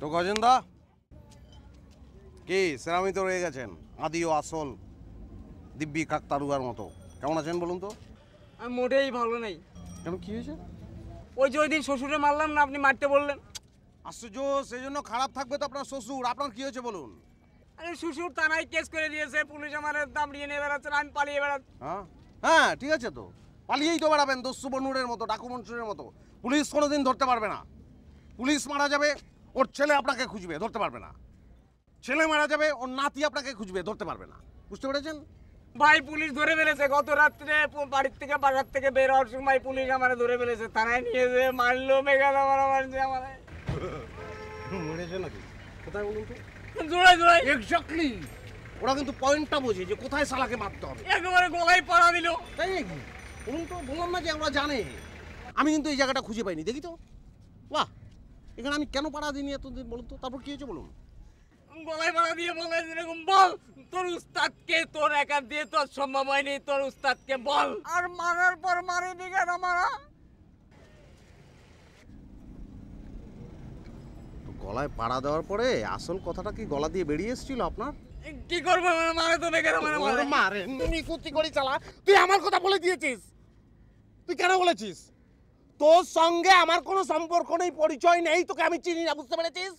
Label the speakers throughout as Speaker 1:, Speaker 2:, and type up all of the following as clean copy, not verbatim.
Speaker 1: তো গজেন্দা কি সেরামিতে রয়ে গেছেন, আদি ও আসল দিব্যি কাকতারুয়ার মতো। কেমন আছেন বলুন তো?
Speaker 2: আমি মোটেই ভালো নেই।
Speaker 1: কেন, কি হয়েছে?
Speaker 2: ওই যে ওই দিন শ্বশুরে মারলাম না, আপনি মারতে বললেন।
Speaker 1: আশ্চর্য, সেই জন্য খারাপ থাকবে তো আপনার শ্বশুর। আপনার কি হয়েছে বলুন?
Speaker 2: আরে শ্বশুর থানায় কেস করে দিয়েছে, পুলিশ আমার দামড়িয়ে নিয়ে বেড়াচ্ছে, আমি পালিয়ে বেড়াচ্ছি।
Speaker 1: হ্যাঁ ঠিক আছে, তো পালিয়েই তো বেড়াবেন দস্যু বন্যুরের মতো, ডাকু মনসুরের মতো। পুলিশ কোনোদিন ধরতে পারবে না। পুলিশ মারা যাবে, ওর ছেলে আপনাকে খুঁজবে, ধরতে পারবে না। ছেলে মারা যাবে, ওর নাতি আপনাকে খুঁজবে, ধরতে পারবে না। বুঝতে পেরেছেন?
Speaker 2: ভাই পুলিশ ধরে ফেলেছে, গত রাত্রে বাড়ির থেকে বাজার থেকে বের হওয়ার সময় পুলিশ আমার ধরে ফেলেছে, থানায় নিয়ে যে মারলো, মেঘাদা মারছে আমার।
Speaker 1: মেরেছে নাকি? কোথায় বলুন তো?
Speaker 2: জোড়াই জোড়াই।
Speaker 1: এক্স্যাক্টলি, ওরা কিন্তু পয়েন্টটা বোঝে যে কোথায় শালাকে মারতে হবে।
Speaker 2: একেবারে গলায় পাড়া দিল।
Speaker 1: তাই নাকি? বলুন তো, বললাম না যে ওরা জানে। আমি কিন্তু এই জায়গাটা খুঁজে পাইনি, দেখি তো। বাহ, এখানে আমি কেন পাড়া দিইনি এতদিন বলুন তো? তারপর কি হয়েছে বলুন?
Speaker 2: গলায় পাড়া দিয়ে বলে এরকম, বল তোর উস্তাদকে, তোর একা দিয়ে তোর সম্ভব হয়নি, তোর উস্তাদকে বল। আর মারার পর মারি মেঘাদা মারা।
Speaker 1: গলায় পাড়া দেওয়ার পরে আসল কথাটা কি গলা দিয়ে বেরিয়ে এসেছিল আপনার?
Speaker 2: কি করবো, মারে তো মেঘাদা মারা।
Speaker 1: মারেন তুমি কুতি করি চালা। তুই আমার কথা বলে দিয়েছিস। তুই কেন বলেছিস? তোর সঙ্গে আমার কোনো সম্পর্ক নেই, পরিচয় নেই, তোকে আমি চিনি না, বুঝতে পেরেছিস?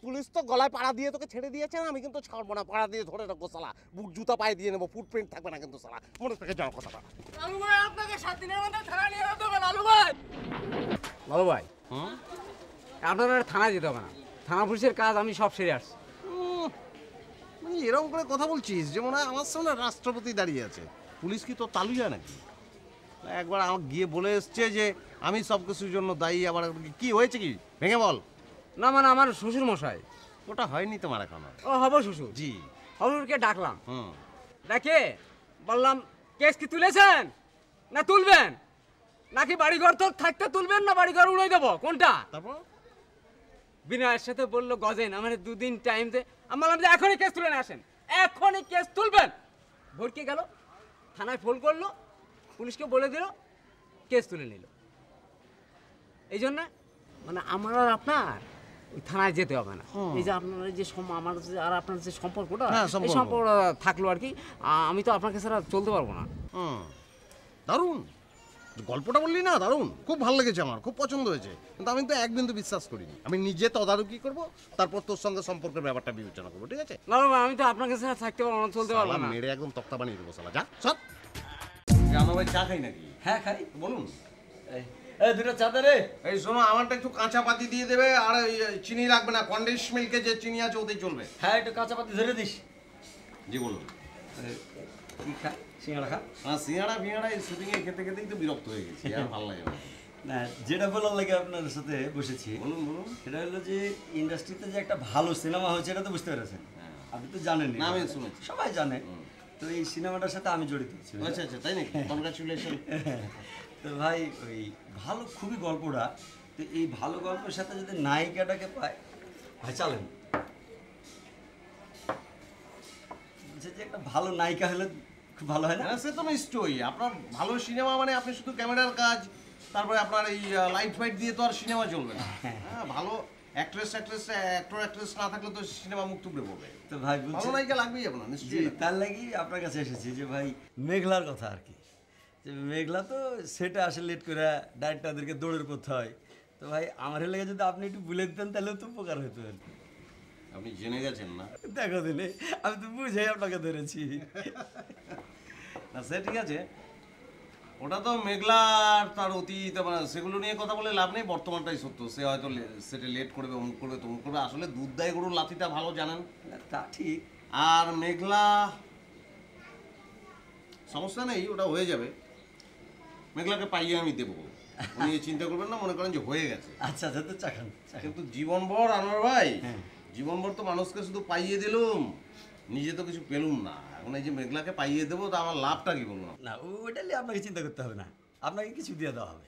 Speaker 1: পুলিশ তো গলায় পাড়া দিয়ে তোকে ছেড়ে দিয়েছে, আমি কিন্তু ছাড়বো না, পাড়া দিয়ে ধরে রাখবো শালা। বুট জুতা পায়ে দিয়ে নেবো, ফুটপ্রিন্ট থাকবে না কিন্তু শালা, মনে থেকে যাওয়ার কথাটা।
Speaker 2: লালু ভাই, আপনাকে 7 দিনের মধ্যে থানা নিয়ে যেতে হবে লালু ভাই। লালু ভাই, আপনারা থানায় যেতে হবে না, থানা পুলিশের কাজ আমি সব সেরে আসছি।
Speaker 1: মানে এরকম করে কথা বলছিস যে মনে হয় আমার সামনে রাষ্ট্রপতি দাঁড়িয়ে আছে। পুলিশ কি তো তালুইয়া নাকি? একবার আমাকে গিয়ে বলে এসছে যে আমি সব কিছুর জন্য দায়ী। আবার কি হয়েছে, কি ভেঙে বল।
Speaker 2: না মানে আমার শ্বশুর মশাই।
Speaker 1: ওটা হয়নি তোমার এখনো?
Speaker 2: ও হব শ্বশুর।
Speaker 1: জি।
Speaker 2: হবুরকে ডাকলাম, দেখে বললাম কেস কি তুলেছেন না তুলবেন, নাকি বাড়িঘর তো থাকতে তুলবেন, না বাড়িঘর উড়াই দেবো, কোনটা?
Speaker 1: তারপর
Speaker 2: বিনয়ের সাথে বললো গজেন আমার 2 দিন টাইম দে। আমি বললাম যে এখনই কেস তুলে নিয়ে আসেন, এখনই কেস তুলবেন। ভরকে গেল, থানায় ফোন করলো, পুলিশকে বলে দিল, কেস তুলে নিল। এই জন্য মানে আমার আর আপনার ওই থানায় যেতে হবে না। এই যে আপনার যে আমার আর আপনার যে সম্পর্কটা, এই সম্পর্কটা থাকলো আর কি। আমি তো আপনাকে ছাড়া চলতে পারবো না।
Speaker 1: দারুণ গল্পটা বললি না, দারুণ, খুব ভালো লেগেছে, আমার খুব পছন্দ হয়েছে। কিন্তু আমি তো এক বিন্দু বিশ্বাস করিনি। আমি নিজে তদারকি করবো, তারপর তোর সঙ্গে সম্পর্কের ব্যাপারটা বিবেচনা করবো, ঠিক আছে?
Speaker 2: লালু ভাই, আমি তো আপনাকে ছাড়া থাকতে পারবো না, চলতে পারবো না।
Speaker 1: মেরে একদম তক্তা বানিয়ে দেবো শালা। যা সব। আমার ভাই চা খাই নাকি?
Speaker 3: হ্যাঁ খাই।
Speaker 1: বলুন।
Speaker 3: এই দুটো চা দে রে।
Speaker 1: এই শোনো, আমারটা একটু কাঁচা পাতি দিয়ে দেবে, আর চিনি লাগবে না, কন্ডেন্স মিল্কে যে চিনি আছে ওতেই চলবে।
Speaker 3: হ্যাঁ একটু কাঁচা পাতি ধরে দিস।
Speaker 1: জি বলুন।
Speaker 3: কি খা? সিঙ্গাড়া খা।
Speaker 1: সিঙ্গাড়া ফিঙ্গাড়া এই শুটিংয়ে খেতে খেতেই তো বিরক্ত হয়ে গেছি, আর ভালো লাগে না।
Speaker 3: না, যেটা বলার লাগে আপনার সাথে বসেছি,
Speaker 1: বলুন বলুন।
Speaker 3: সেটা হলো যে ইন্ডাস্ট্রিতে যে একটা ভালো সিনেমা হয়েছে, এটা তো বুঝতে পেরেছেন। আপনি তো জানেন
Speaker 1: না, আমি শুনেছি,
Speaker 3: সবাই জানে। তো এই সিনেমাটার সাথে আমি জড়িত আছি।
Speaker 1: আচ্ছা আচ্ছা, তাই নাকি? কনগ্রাচুলেশন।
Speaker 3: তো ভাই ওই ভালো খুবই গল্পটা, তো এই ভালো গল্পের সাথে যদি নায়িকাটাকে পায়, ভাই চালেন। বলছে যে একটা ভালো নায়িকা হলে খুব ভালো হয় না?
Speaker 1: সে তো নিশ্চয়ই। আপনার ভালো সিনেমা মানে আপনি শুধু ক্যামেরার কাজ, তারপরে আপনার এই লাইট ফাইট দিয়ে তো আর সিনেমা চলবে না। হ্যাঁ, ভালো অ্যাক্টর অ্যাক্ট্রেস না থাকলে তো সিনেমা মুখ টুকরে পড়বে।
Speaker 3: তো ভাই
Speaker 1: ভালো নায়িকা লাগবেই আপনার, নিশ্চয়ই।
Speaker 3: তার লাগি আপনার কাছে এসেছি যে ভাই মেঘলার কথা আর কি, যে মেঘলা তো সেটা আসলে লেট করে ডাইরেক্টরদেরকে দৌড়ের পড়তে হয়। তো ভাই আমার লেগে যদি আপনি একটু বলে দিতেন তাহলে তো উপকার হতো।
Speaker 1: আপনি জেনে গেছেন না?
Speaker 3: দেখো দিনে আমি তো বুঝেই আপনাকে ধরেছি।
Speaker 1: না সে ঠিক আছে, ওটা তো মেঘলার তার অতীত, মানে সেগুলো নিয়ে কথা বলে লাভ নেই। বর্তমানটাই সত্য। সে হয়তো সেটা লেট করবে, অমুক করবে, তমুক করবে। আসলে দুধ দেয় গরুর লাথিটা ভালো জানেন।
Speaker 3: তা ঠিক।
Speaker 1: আর মেঘলা সমস্যা নেই, ওটা হয়ে যাবে। মেঘলাকে পাইয়ে আমি দেবো, উনি চিন্তা করবেন না, মনে করেন যে হয়ে গেছে।
Speaker 3: আচ্ছা আচ্ছা, তো চাখান।
Speaker 1: কিন্তু জীবনভর আনোয়ার ভাই, জীবনভর তো মানুষকে শুধু পাইয়ে দিলুম, নিজে তো কিছু পেলুম না। এখন এই যে মেঘলাকে পাইয়ে দেবো, তা আমার লাভটা কি বলুন?
Speaker 3: না, ওইটা নিয়ে আপনাকে চিন্তা করতে হবে না, আপনাকে কিছু দিয়ে দেওয়া হবে।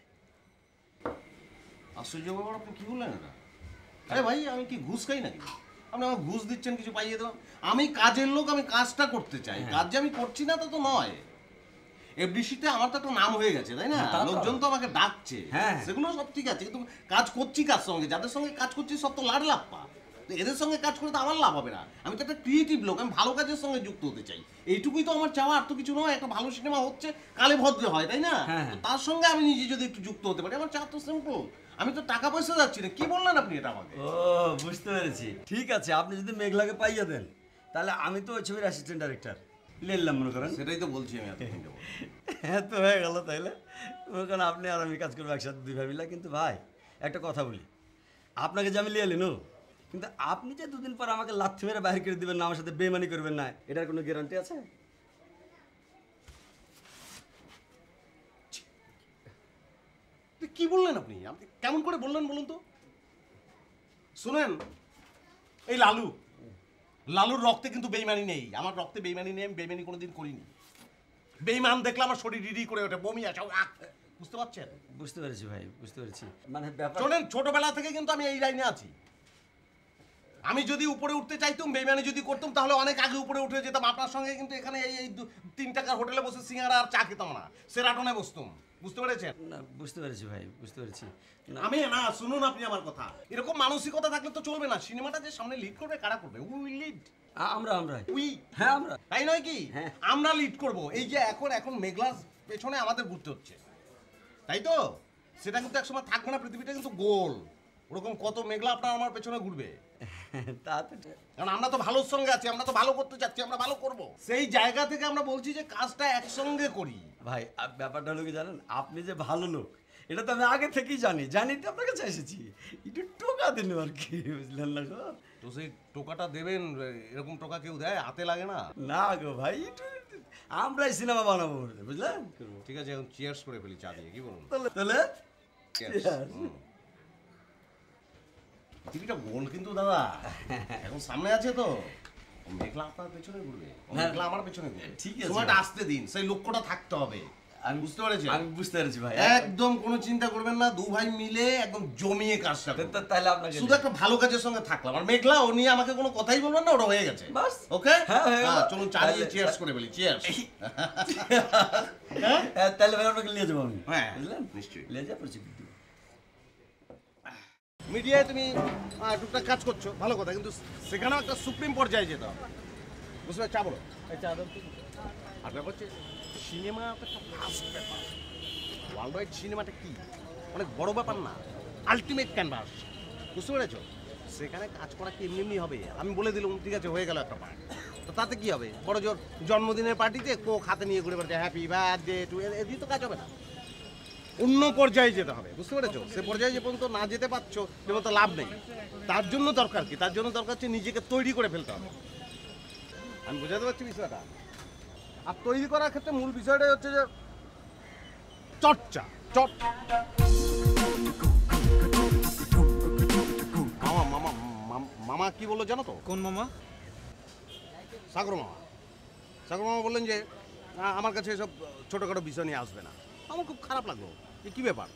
Speaker 1: আশ্চর্য ব্যাপার, আপনি কি বললেন এটা? আরে ভাই, আমি কি ঘুষ খাই নাকি? আপনি আমার ঘুষ দিচ্ছেন কিছু পাইয়ে দেবেন? আমি কাজের লোক, আমি কাজটা করতে চাই। কাজ যে আমি করছি না তা তো নয়। এফডিসিতে আমার তো একটা নাম হয়ে গেছে, তাই না? লোকজন তো আমাকে ডাকছে, সেগুলো সব ঠিক আছে। কিন্তু কাজ করছি কার সঙ্গে, যাদের সঙ্গে কাজ করছি সব তো লাড় লাপ্পা। তো এদের সঙ্গে কাজ করে তো আমার লাভ হবে না। আমি তো একটা ক্রিয়েটিভ লোক, আমি ভালো কাজের সঙ্গে যুক্ত হতে চাই, এইটুকুই তো আমার চাওয়া, আর তো কিছু নয়। একটা ভালো সিনেমা হচ্ছে, কালে ভদ্রে হয়, তাই না?
Speaker 3: হ্যাঁ।
Speaker 1: তার সঙ্গে আমি নিজে যদি একটু যুক্ত হতে পারি, আমার চাওয়া তো সিম্পল। আমি তো টাকা পয়সা যাচ্ছি না। কি বললেন আপনি এটা আমাকে?
Speaker 3: ও বুঝতে পেরেছি, ঠিক আছে। আপনি যদি মেঘলাকে পাইয়া দেন তাহলে আমি তো ওই ছবির অ্যাসিস্ট্যান্ট ডাইরেক্টর নিলাম মনে করেন।
Speaker 1: সেটাই তো বলছি আমি এতক্ষণ যাবো।
Speaker 3: হ্যাঁ তো হয়ে গেল তাইলে, মনে করেন আপনি আর আমি কাজ করবো একসাথে দুই ভাই মিলে। কিন্তু ভাই একটা কথা বলি, আপনাকে যে আমি লিয়ে এলিনো, কিন্তু আপনি যে দুদিন পর আমাকে লাথি মেরে বাইরে করে দিবেন না, আমার সাথে বেমানি করবেন না, এটার কোনো গ্যারান্টি আছে?
Speaker 1: কি বললেন আপনি? আপনি কেমন করে বললেন বলুন তো? শুনেন, এই লালুর রক্তে কিন্তু বেইমানি নেই। আমার রক্তে বেইমানি নেই, আমি বেইমানি কোনোদিন করিনি। বেইমান দেখলে আমার শরীর রিডি করে ওঠে, বমি আসে। বুঝতে পারছেন?
Speaker 3: বুঝতে পেরেছি ভাই, বুঝতে পেরেছি। মানে ব্যাপার
Speaker 1: শোনেন, ছোটবেলা থেকে কিন্তু আমি এই লাইনে আছি। আমি যদি উপরে উঠতে চাইতাম, বেইমানি যদি করতাম, তাহলে অনেক আগে উপরে উঠে যেতাম। আপনার সঙ্গে কিন্তু এখানে এই 3 টাকার হোটেলে বসে সিঙ্গারা আর চা খেতাম না, সেরাটনে বসতাম। বুঝতে পেরেছেন?
Speaker 3: না, বুঝতে পেরেছি ভাই, বুঝতে পেরেছি। না,
Speaker 1: আমি না, শুনুন আপনি আমার কথা। এরকম মানসিকতা থাকলে তো চলবে না। সিনেমাটা যে সামনে লিড করবে, কারা করবে? We lead.
Speaker 3: আমরা
Speaker 1: উই,
Speaker 3: হ্যাঁ আমরা,
Speaker 1: তাই নয় কি?
Speaker 3: হ্যাঁ।
Speaker 1: আমরা লিড করব। এই যে এখন মেঘলার পেছনে আমাদের ঘুরতে হচ্ছে, তাই তো? সেটা কিন্তু একসময় থাকবে না, পৃথিবীটা কিন্তু গোল। ওরকম কত মেঘলা আপনার আমার পেছনে ঘুরবে।
Speaker 3: তা তো
Speaker 1: কারণ আমরা তো ভালোর সঙ্গে আছি, আমরা তো ভালো করতে চাচ্ছি, আমরা ভালো করব। সেই জায়গা থেকে আমরা বলছি যে কাজটা একসঙ্গে করি।
Speaker 3: ভাই ব্যাপারটা হলো কি জানেন, আপনি যে ভালো লোক এটা তো আমি আগে থেকেই জানি তো আপনার কাছে এসেছি একটু টোকা দিন আর কি, বুঝলেন না গো?
Speaker 1: তো সেই টোকাটা দেবেন, এরকম টোকা কেউ দেয়? হাতে লাগে না।
Speaker 3: না গো ভাই, আমরাই সিনেমা বানাবো বুঝলেন।
Speaker 1: ঠিক আছে, এখন চিয়ার্স করে ফেলি চা দিয়ে, কি বলুন?
Speaker 3: তাহলে
Speaker 1: Cheers. পৃথিবীটা গোল কিন্তু দাদা, এখন সামনে আছে তো। মেঘলা আপনার পেছনে ঘুরবে, মেঘলা আমার পেছনে ঘুরবে।
Speaker 3: ঠিক আছে,
Speaker 1: সময়টা আসতে দিন, সেই লক্ষ্যটা থাকতে হবে।
Speaker 3: আমি
Speaker 1: বুঝতে পেরেছি,
Speaker 3: আমি বুঝতে পেরেছি ভাই।
Speaker 1: একদম কোনো চিন্তা করবেন না, দু ভাই মিলে একদম জমিয়ে কাজটা করবো।
Speaker 3: তাহলে আপনাকে
Speaker 1: শুধু একটা ভালো কাজের সঙ্গে থাকলাম। আর মেঘলা ও নিয়ে আমাকে কোনো কথাই বলবেন না, ওটা হয়ে গেছে।
Speaker 3: বাস।
Speaker 1: ওকে,
Speaker 3: হ্যাঁ, হয়ে গেল।
Speaker 1: চলুন চালিয়ে চিয়ার্স করে ফেলি। চিয়ার্স।
Speaker 3: তাহলে ভাই আপনাকে নিয়ে যাবো আমি।
Speaker 1: হ্যাঁ,
Speaker 3: বুঝলেন,
Speaker 1: নিশ্চয়ই।
Speaker 3: নিয়ে যাবো।
Speaker 1: মিডিয়ায় তুমি টুকটাক কাজ করছো, ভালো কথা, কিন্তু সেখানেও একটা সুপ্রিম পর্যায়ে যেতে হবে। বুঝতে পারছি? চা বলো। আর ব্যাপার হচ্ছে, সিনেমা তো একটা ফাস্ট ব্যাপার। ওয়ার্ল্ড ওয়াইড সিনেমাটা কি অনেক বড় ব্যাপার না, আলটিমেট ক্যানভাস। বুঝতে পেরেছো? সেখানে কাজ করা কি এমনি এমনি হবে? আমি বলে দিলাম, ঠিক আছে, হয়ে গেল একটা পার্ট। তো তাতে কি হবে? বড় জোর জন্মদিনের পার্টিতে কোক হাতে নিয়ে ঘুরে বেড়াচ্ছে, হ্যাপি বার্থডে টু, এদিকে তো কাজ হবে না। অন্য পর্যায়ে যেতে হবে। বুঝতে পেরেছো? সে পর্যায়ে যে পর্যন্ত না যেতে পারছো, সে পর্যন্ত লাভ নেই। তার জন্য দরকার কি? তার জন্য দরকার হচ্ছে নিজেকে তৈরি করে ফেলতে হবে। আমি বোঝাতে পারছি বিষয়টা? আর তৈরি করার ক্ষেত্রে মূল বিষয়টাই হচ্ছে যে চর্চা। মামা কি বললো জানো তো?
Speaker 4: কোন মামা?
Speaker 1: সাগর মামা বললেন যে আমার কাছে এসব ছোটোখাটো বিষয় নিয়ে আসবে না। আমার খুব খারাপ লাগলো, যে কী ব্যাপার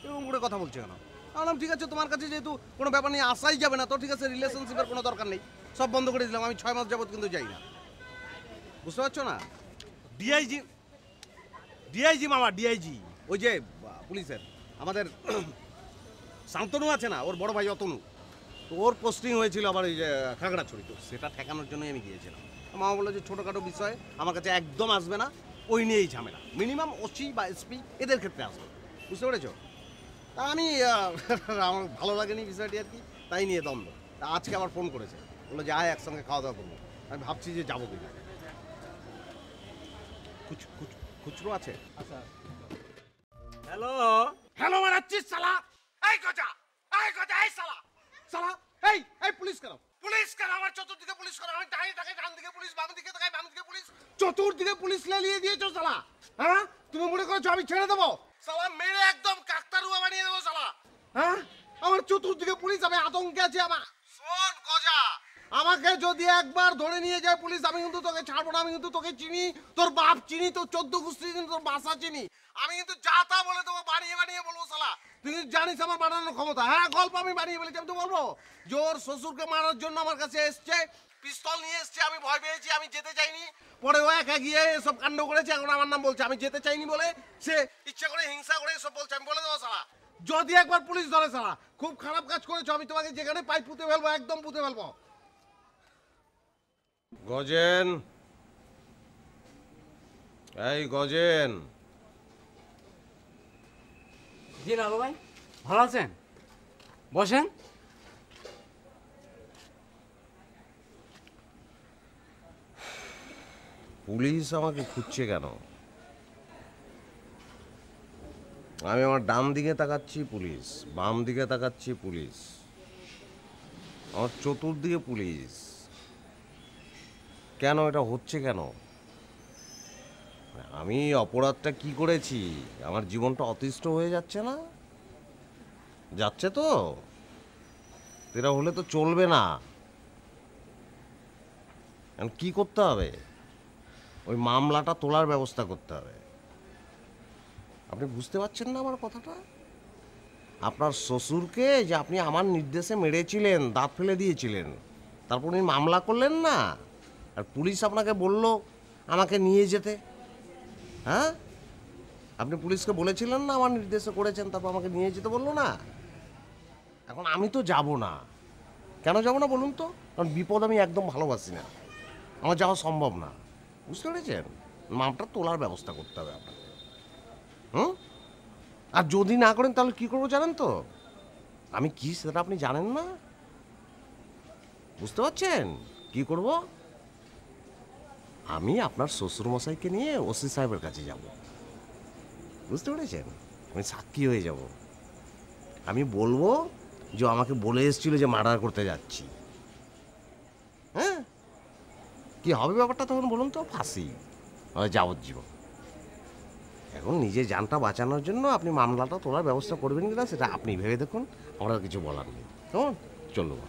Speaker 1: এরকম করে কথা বলছে কেন? বললাম ঠিক আছে, তোমার কাছে যেহেতু কোনো ব্যাপার নিয়ে আসাই যাবে না, তো ঠিক আছে, রিলেশনশিপের কোনো দরকার নেই, সব বন্ধ করে দিলাম। আমি 6 মাস যাবত কিন্তু যাই না। বুঝতে পারছো না? ডিআইজি মামা, ডিআইজি, ওই যে পুলিশের আমাদের শান্তনু আছে না, ওর বড় ভাই অতনু, তো ওর পোস্টিং হয়েছিল আবার ওই যে খাগড়াছড়ি, তো সেটা ঠেকানোর জন্যই আমি গিয়েছিলাম। মামা বললো যে ছোটোখাটো বিষয় আমার কাছে একদম আসবে না, ওই নিয়েই ঝামেলা। মিনিমাম ওসি বা এসপি এদের ক্ষেত্রে আসবে। বুঝতে পেরেছো? তা আমি আমার ভালো লাগেনি বিষয়টি আর কি, তাই নিয়ে দ্বন্দ্ব। তা আজকে আবার ফোন করেছে, বললো যে আয় একসঙ্গে খাওয়া দাওয়া করবো। আমি ভাবছি যে যাবো কিনা। খুচরো আছে? হ্যালো মারাচ্ছিস শালা? এই গজা, এই শালা, এই পুলিশ কেন আমার চতুর্দিকে পুলিশ কেন? আমি ডান দিকে পুলিশ, বাম দিকে পুলিশ, চতুর্দিকে পুলিশ লেলিয়ে দিয়েছো শালা। হ্যাঁ, তুমি মনে করছো আমি ছেড়ে দেবো? শালা মেরে একদম কাকতারুয়া বানিয়ে দেবো শালা। হ্যাঁ, আমার চতুর্দিকে পুলিশ, আমি আতঙ্কে আছি। আমার শোন গজা, আমাকে যদি একবার ধরে নিয়ে যায় পুলিশ, আমি কিন্তু তোকে ছাড়বো না। আমি কিন্তু তোকে চিনি, তোর বাপ চিনি, তোর 14 গোষ্ঠী চিনি, তোর বাসা চিনি। আমি কিন্তু যা তা বলে দেবো, বানিয়ে বলবো শালা। তুই জানিস আমার বানানোর ক্ষমতা। হ্যাঁ, গল্প আমি বানিয়ে বলেছি। আমি তো বলবো জোর শ্বশুরকে মারার জন্য আমার কাছে এসছে, পিস্তল নিয়ে এসছে, আমি ভয় পেয়েছি, আমি যেতে চাইনি। পরে ও একা গিয়ে এসব কাণ্ড করেছে, এখন আমার নাম বলছে। আমি যেতে চাইনি বলে সে ইচ্ছা করে হিংসা করে এসব বলছে। আমি বলে দেবো শালা, যদি একবার পুলিশ ধরে সালা, খুব খারাপ কাজ করেছো, আমি তোমাকে যেখানে পাই পুঁতে ফেলবো, একদম পুঁতে ফেলবো। গজেন, এই গজেন।
Speaker 2: জি লালু ভাই, ভালো আছেন? বসেন।
Speaker 1: পুলিশ আমাকে খুঁজছে কেন? আমি আমার ডান দিকে তাকাচ্ছি পুলিশ, বাম দিকে তাকাচ্ছি পুলিশ, আমার চতুর্দিকে পুলিশ। কেন এটা হচ্ছে কেন? আমি অপরাধটা কি করেছি? আমার জীবনটা অতিষ্ঠ হয়ে যাচ্ছে না? যাচ্ছে তো? এরা হলে তো চলবে না। এখন কি করতে হবে? ওই মামলাটা তোলার ব্যবস্থা করতে হবে। আপনি বুঝতে পারছেন না আমার কথাটা? আপনার শ্বশুরকে যে আপনি আমার নির্দেশে মেরেছিলেন, দাঁত ফেলে দিয়েছিলেন, তারপর উনি মামলা করলেন না, আর পুলিশ আপনাকে বলল আমাকে নিয়ে যেতে। হ্যাঁ, আপনি পুলিশকে বলেছিলেন না আমার নির্দেশে করেছেন, তারপর আমাকে নিয়ে যেতে বললো না? এখন আমি তো যাব না। কেন যাব না বলুন তো? কারণ বিপদ আমি একদম ভালোবাসি না, আমার যাওয়া সম্ভব না। বুঝতে পেরেছেন? মামলাটা তোলার ব্যবস্থা করতে হবে আপনাকে। আর যদি না করেন তাহলে কি করবো জানেন তো? আমি কি সেটা আপনি জানেন না? বুঝতে পারছেন কি করব? আমি আপনার শ্বশুরমশাইকে নিয়ে ওসি সাহেবের কাছে যাব। বুঝতে পেরেছেন? আমি সাক্ষী হয়ে যাব। আমি বলবো যে আমাকে বলে এসেছিল যে মার্ডার করতে যাচ্ছি। হ্যাঁ, কি হবে ব্যাপারটা তখন বলুন তো? ফাঁসি, যাবজ্জীবন। এখন নিজের জানটা বাঁচানোর জন্য আপনি মামলাটা তোলার ব্যবস্থা করবেন কিনা সেটা আপনি ভেবে দেখুন, আমার আর কিছু বলার নেই। কেমন? চলুন।